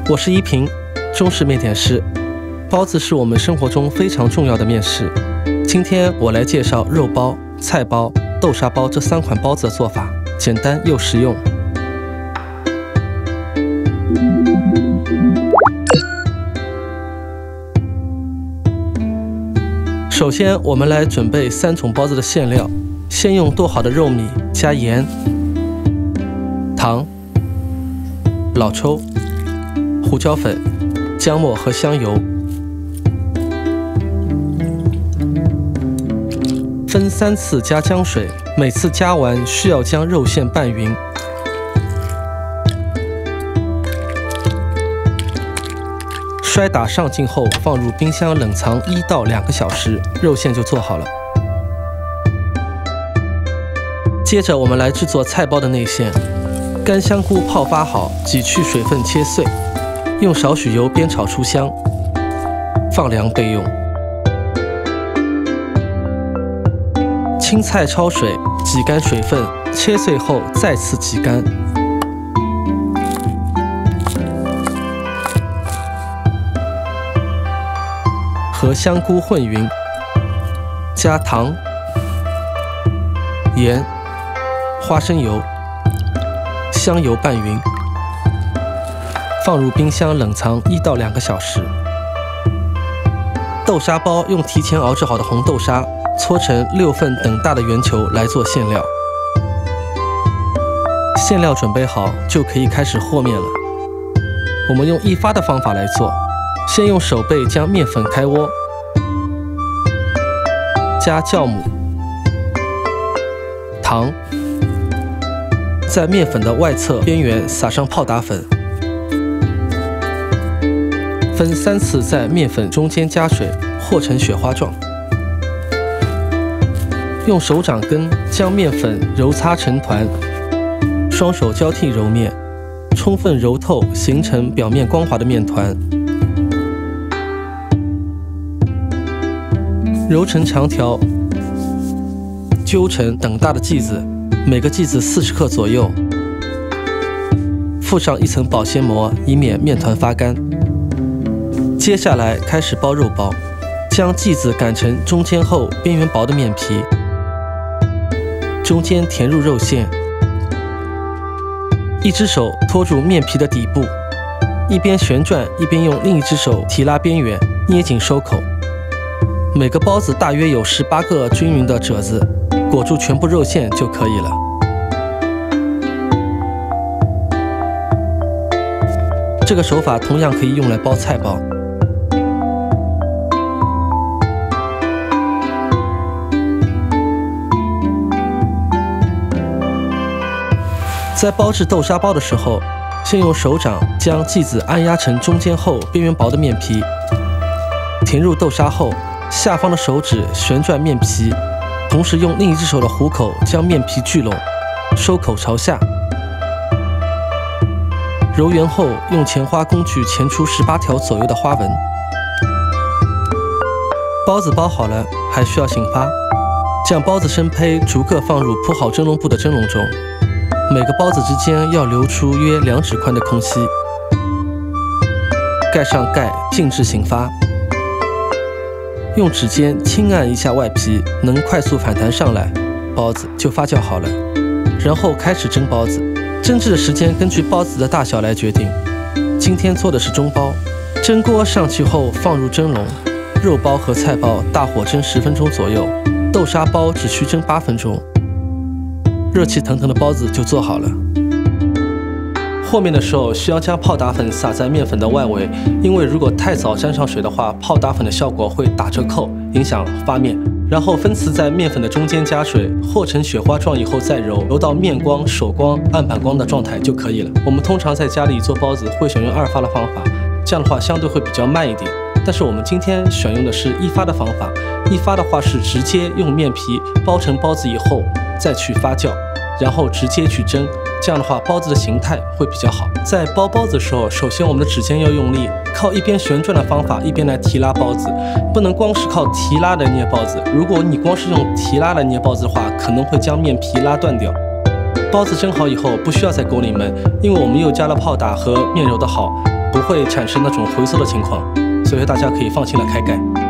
我是依萍，中式面点师。包子是我们生活中非常重要的面食。今天我来介绍肉包、菜包、豆沙包这3款包子的做法，简单又实用。首先，我们来准备3种包子的馅料。先用剁好的肉米加盐、糖、老抽、胡椒粉、姜末和香油，分3次加姜水，每次加完需要将肉馅拌匀。摔打上劲后，放入冰箱冷藏1到2个小时，肉馅就做好了。接着我们来制作菜包的内馅。干香菇泡发好，挤去水分切碎，用少许油煸炒出香，放凉备用。青菜焯水，挤干水分，切碎后再次挤干。和香菇混匀，加糖、盐、花生油、香油拌匀，放入冰箱冷藏1到2个小时。豆沙包用提前熬制好的红豆沙搓成6份等大的圆球来做馅料。馅料准备好就可以开始和面了。我们用一发的方法来做，先用手背将面粉开窝，加酵母、糖，在面粉的外侧边缘撒上泡打粉，分3次在面粉中间加水和成雪花状。用手掌根将面粉揉擦成团，双手交替揉面，充分揉透，形成表面光滑的面团。揉成长条，揪成等大的剂子，每个剂子40克左右，附上1层保鲜膜，以免面团发干。接下来开始包肉包，将剂子擀成中间厚、边缘薄的面皮，中间填入肉馅，一只手托住面皮的底部，一边旋转一边用另一只手提拉边缘，捏紧收口。每个包子大约有18个均匀的褶子，裹住全部肉馅就可以了。这个手法同样可以用来包菜包。在包制豆沙包的时候，先用手掌将剂子按压成中间厚、边缘薄的面皮，填入豆沙后，下方的手指旋转面皮，同时用另一只手的虎口将面皮聚拢，收口朝下。揉圆后，用钳花工具钳出18条左右的花纹。包子包好了，还需要醒发，将包子生胚逐个放入铺好蒸笼布的蒸笼中，每个包子之间要留出约2指宽的空隙。盖上盖，静置醒发。用指尖轻按一下外皮，能快速反弹上来，包子就发酵好了。然后开始蒸包子，蒸制的时间根据包子的大小来决定。今天做的是中包，蒸锅上去后放入蒸笼，肉包和菜包大火蒸10分钟左右，豆沙包只需蒸8分钟，热气腾腾的包子就做好了。和面的时候需要将泡打粉撒在面粉的外围，因为如果太早沾上水的话，泡打粉的效果会打折扣，影响发面。然后分次在面粉的中间加水，和成雪花状以后再揉，揉到面光、手光、案板光的状态就可以了。我们通常在家里做包子会选用2发的方法，这样的话相对会比较慢一点。但是我们今天选用的是1发的方法，1发的话是直接用面皮包成包子以后再去发酵，然后直接去蒸。这样的话，包子的形态会比较好。在包包子的时候，首先我们的指尖要用力，靠一边旋转的方法一边来提拉包子，不能光是靠提拉来捏包子。如果你光是用提拉来捏包子的话，可能会将面皮拉断掉。包子蒸好以后，不需要在锅里焖，因为我们又加了泡打和面揉的好，不会产生那种回缩的情况，所以大家可以放心的开盖。